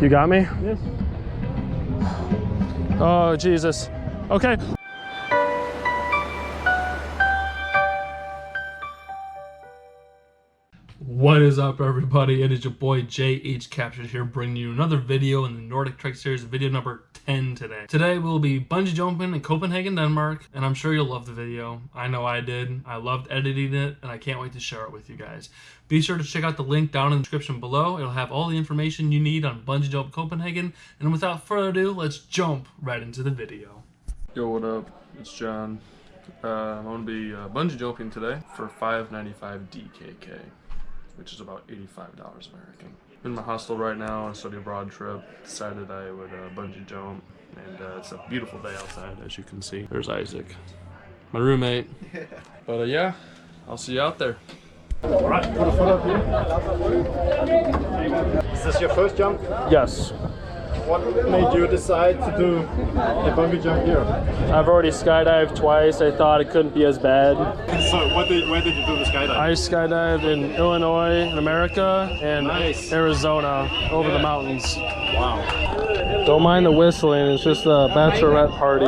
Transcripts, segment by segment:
You got me? Yes. Oh, Jesus. Okay. What is up, everybody? It is your boy JH Captured here, bringing you another video in the Nordic Trek series, video number 10 today. Today we'll be bungee jumping in Copenhagen, Denmark, and I'm sure you'll love the video. I know I did. I loved editing it, and I can't wait to share it with you guys. Be sure to check out the link down in the description below. It'll have all the information you need on Bungee Jump Copenhagen, and without further ado, let's jump right into the video. Yo, what up? It's John. I'm going to be bungee jumping today for $5.95 DKK. Which is about $85 American. In my hostel right now on a study abroad trip. Decided I would bungee jump, and it's a beautiful day outside, as you can see. There's Isaac, my roommate. But yeah, I'll see you out there. All right, put a foot up here. Is this your first jump? Yes. What made you decide to do a bungee jump here? I've already skydived twice. I thought it couldn't be as bad. So where did you do the skydive? I skydived in Illinois, in America, and Arizona, over the mountains. Wow. Don't mind the whistling, it's just a bachelorette party.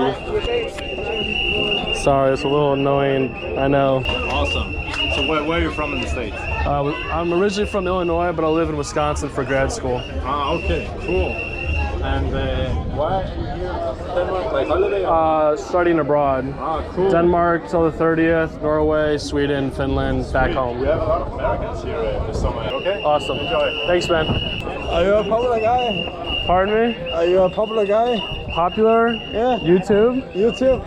Sorry, it's a little annoying, I know. Awesome. So where are you from in the States? I'm originally from Illinois, but I live in Wisconsin for grad school. Ah, okay, cool. And why are you here in Denmark? Like holiday? Studying abroad. Ah, cool. Denmark till the 30th, Norway, Sweden, Finland, back home. We have a lot of Americans here this summer. Okay? Awesome. Enjoy. Thanks, man. Are you a popular guy? Pardon me? Are you a popular guy? Popular? Yeah. YouTube? YouTube?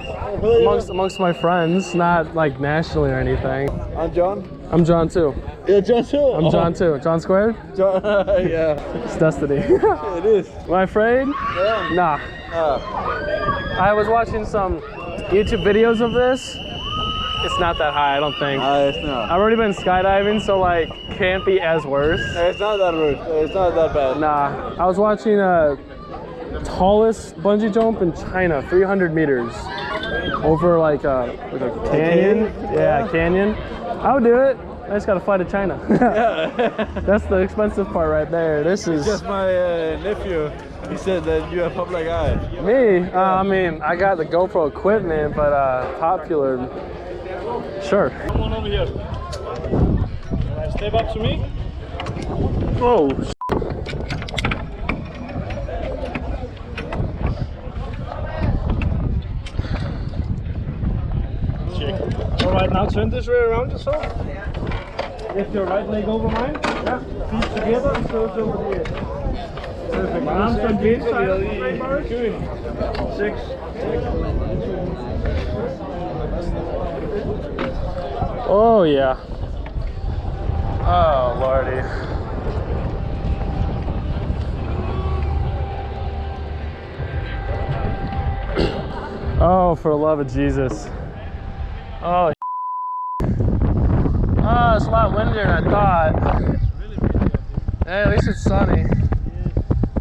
Amongst my friends, not like nationally or anything. I'm John. I'm John too. You're John too? I'm John too. John squared? John, yeah. It's destiny. It is. Am I afraid? Yeah. Nah. I was watching some YouTube videos of this. It's not that high, I don't think. It's not. I've already been skydiving, so like, can't be as worse. It's not that rude. It's not that bad. Nah. I was watching tallest bungee jump in China, 300 meters. Over like a canyon. Yeah, a canyon. I would do it. I just gotta fly to China. That's the expensive part right there. This is just my nephew. He said that you're a popular guy. me. I mean, I got the GoPro equipment, but popular. Sure. Come on over here. Step up to me. Oh. All right, now turn this way around yourself. Lift your right leg over mine. Yeah. Feet together and toes over the edge. Perfect. Arms on the inside. Good. 6. Oh yeah. Oh lordy. Oh, for the love of Jesus. Oh. Oh, it's a lot windier than I thought. Hey, at least it's sunny.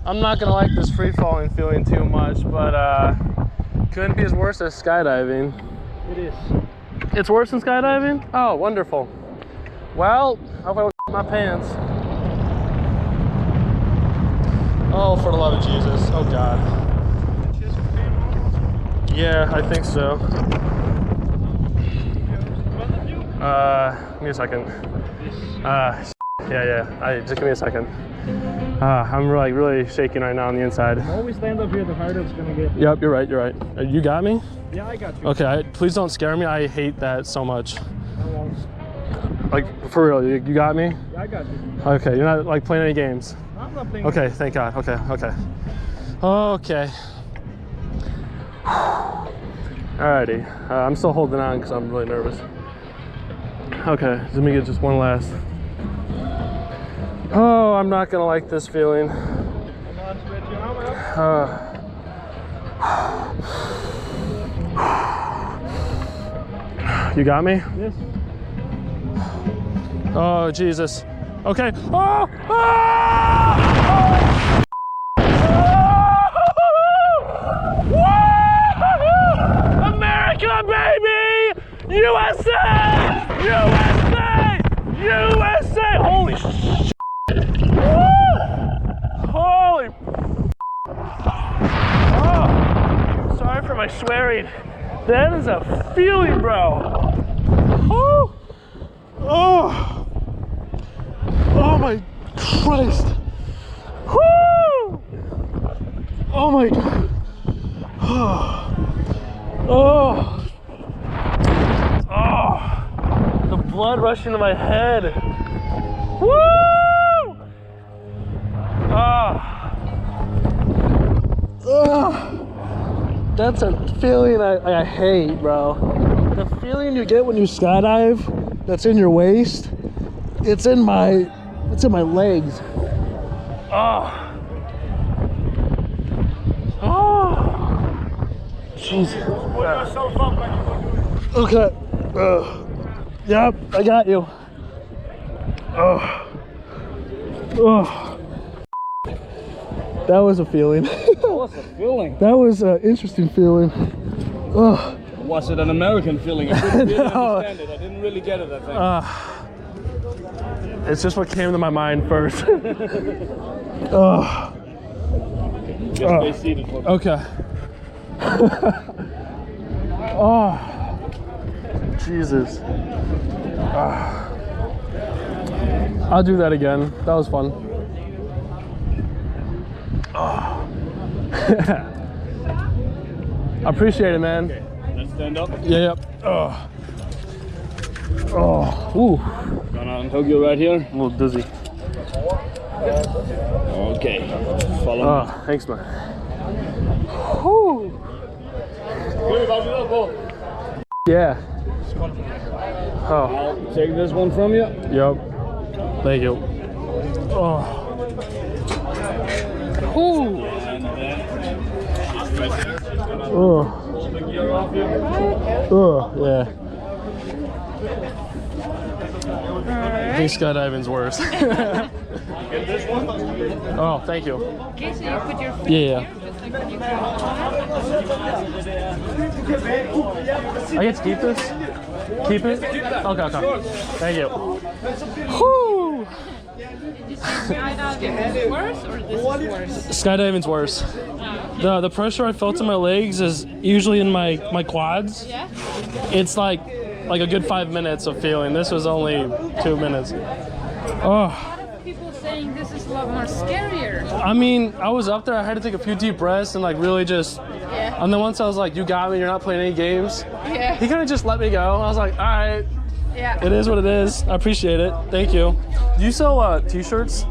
I'm not gonna like this free-falling feeling too much, but couldn't be as worse as skydiving. It is. It's worse than skydiving? Oh, wonderful. Well, I hope I don't my pants. Oh, for the love of Jesus. Oh, God. Yeah, I think so. Give me a second. Yeah. Just give me a second. I'm really shaking right now on the inside. The more we stand up here, the harder it's gonna get. Yep, you're right. You got me? Yeah, I got you. Okay, please don't scare me. I hate that so much. I won't. Like, for real, you got me? Yeah, I got you. Okay, you're not like playing any games? I'm not playing. Okay, thank God. Okay. Alrighty, I'm still holding on because I'm really nervous. Okay, let me get just one last. Oh, I'm not gonna like this feeling. Come on, stretch your arm out. You got me? Yes. Oh, Jesus. Okay. Oh! America, baby! USA! USA! USA! Holy shit! Holy Oh, sorry for my swearing. That is a feeling, bro. Oh, oh, oh my Christ. Woo! Oh my God. Oh, oh, the blood rushing to my head. Woo! Ah. That's a feeling I hate, bro. The feeling you get when you skydive, that's in your waist, it's in my legs. Oh. Oh. Jesus. Okay. Yep, I got you. Oh. Oh. That was a feeling. That was a feeling. That was an interesting feeling. Oh. Was it an American feeling? I didn't really understand it. I didn't really get it, I think. It's just what came to my mind first. Oh. Just stay seated for me. Okay. Oh. Jesus. I'll do that again. That was fun. Oh. I appreciate it, man. Okay, let's stand up. Yeah, yep. Oh. Oh. Ooh. Gonna unhook you right here. I'm a little dizzy. Okay. Follow me. Oh, thanks, man. Whew. Yeah. Oh. I'll take this one from you. Yep. Thank you. Oh. Ooh. Oh. Oh, yeah. I think skydiving's worse. Get this one. Oh, thank you. Okay, so you put your foot Yeah. here, just like when you go. I get to keep this? Keep it? Okay, okay. Thank you. Whew. Did you say skydiving is worse or this is worse? Skydiving's worse. The pressure I felt in my legs is usually in my quads. Yeah? It's like a good 5 minutes of feeling. This was only 2 minutes. Oh. People saying this is a lot more scarier. I mean, I was up there, I had to take a few deep breaths and like really just, Yeah. and then once I was like, you got me, you're not playing any games. Yeah. He kind of just let me go. I was like, all right, Yeah. it is what it is. I appreciate it. Thank you. Do you sell t-shirts?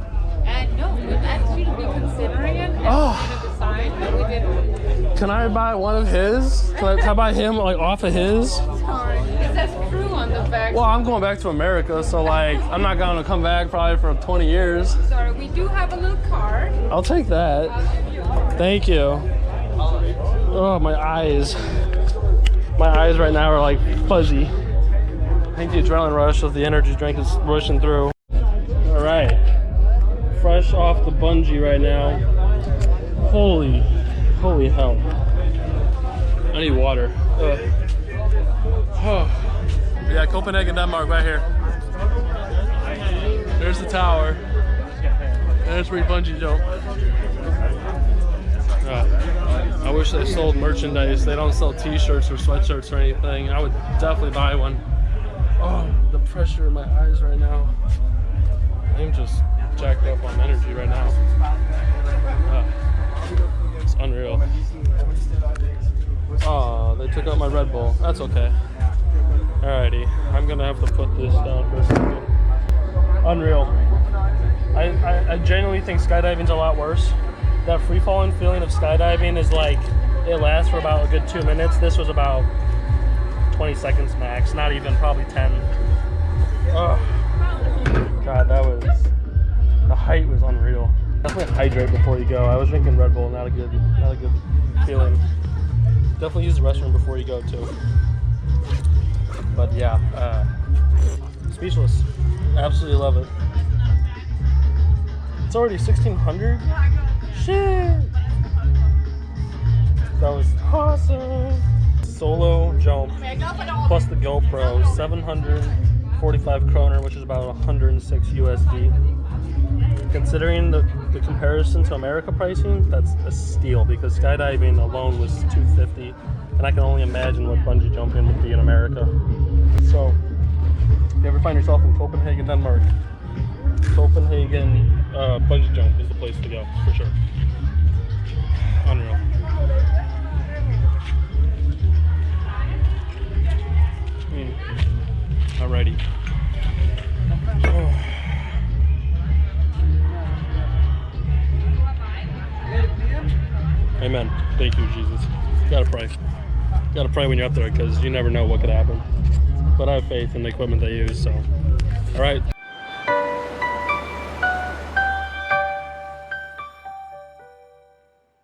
No, we've actually been considering it and Oh. design, but we didn't. Can I buy one of his? Can I buy him like off of his? Sorry. It says crew on the back. Well, I'm going back to America, so like, I'm not gonna come back probably for 20 years. Sorry, we do have a little card. I'll take that. I'll give you one. Thank you. Oh, my eyes. My eyes right now are like fuzzy. I think the adrenaline rush of the energy drink is rushing through. All right. Fresh off the bungee right now. Holy hell. I need water. Oh. Yeah, Copenhagen, Denmark, right here. There's the tower. There's where you bungee jump. I wish they sold merchandise. They don't sell t-shirts or sweatshirts or anything. I would definitely buy one. Oh, the pressure in my eyes right now. I'm just jacked up on energy right now. It's unreal. Oh, they took out my Red Bull. That's okay. Alrighty, I'm gonna have to put this down for a second. Unreal. I genuinely think skydiving's a lot worse. That free-falling feeling of skydiving is like, it lasts for about a good 2 minutes. This was about 20 seconds max, not even, probably 10. Oh, God, the height was unreal. Definitely hydrate before you go. I was drinking Red Bull, not a good feeling. Definitely use the restroom before you go too. But yeah, speechless. Absolutely love it. It's already 1600. Shit. That was awesome. Solo jump plus the GoPro, 745 kroner, which is about 106 USD. Considering the the comparison to America pricing, that's a steal, because skydiving alone was $250, and I can only imagine what bungee jumping would be in America. So if you ever find yourself in Copenhagen, Denmark, Copenhagen bungee jump is the place to go, for sure. Unreal. Alrighty. Oh. Amen. Thank you, Jesus. Gotta pray. Gotta pray when you're up there, because you never know what could happen. But I have faith in the equipment they use, so. Alright.